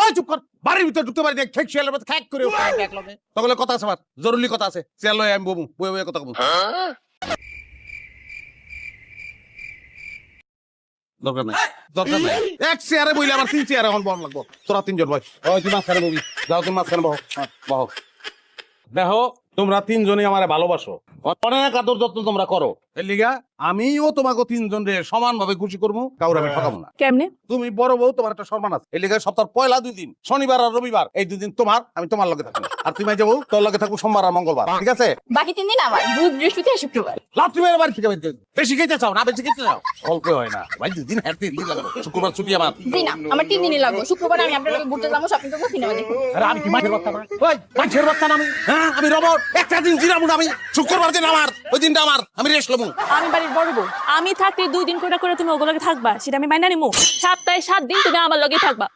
ওই চুপ কর, বাড়ির ভিতর ঢুকতে পারি না, খেক শিয়ালের মতো খ্যাক করে উঠে দেখলো না। তখন কথা আছে আমার, জরুরি কথা আছে, চেয়ার লয়ে আমি বমু, বয়ে বয়ে কথা কমু। দরকার নাই, দরকার নাই, এক চেয়ারে বইলে আমার 3 চেয়ারে এখন বম লাগবো। তোরা 3 জন ভাই, ওই তুই মাঝখানে ববি, যাও তুমি মাঝখানে বহ, বহ। দেখো তোমরা 3 জনই আমারে ভালোবাসো, অনেক আদর যত্ন তোমরা করো, এর লিগা আমিও তোমাকে 3 জন রে সমান ভাবে খুশি করবো, কাউরে আমি ঠকাবো না। কেমনে? তুমি বড় বউ, তোমার একটা সম্মান আছে, এর লিগা সপ্তাহের পয়লা 2 দিন, শনিবার আর রবিবার, এই 2 দিন তোমার, আমি তোমার লগে থাকবো। আর তুমি যাবো, তোর লগে থাকবো সোমবার আর মঙ্গলবার, ঠিক আছে? বাকি 3 দিন আমার, বুধ বৃহস্পতি আর শুক্রবার। লাভ তুমি বাড়ি থেকে বেশি খেতে চাও না, বেশি খেতে চাও অল্প হয় না ভাই, 2 দিন হাঁটতে দিন লাগবে, শুক্রবার ছুটি আমার। জি না, আমার 3 দিনই লাগবে। শুক্রবার আমি আপনার লগে ঘুরতে যাবো, শপিং করবো, সিনেমা দেখবো। আরে আমি কি মাছের বাচ্চা না? ওই মাছের বাচ্চা না আমি, হ্যাঁ আমি রবট, একটা দিন জিরাবো না আমি, শুক্রবার দিন আমার, ওই দিনটা আমার, আমি রেস্ট লবো। আমি বাড়ির বড় বউ, আমি থাকতে 2 দিন করে করে তুমি ওগুলোকে থাকবা, সেটা আমি মাইনা নিমু। সপ্তাহে 7 দিন তুমি আমার লগেই থাকবা।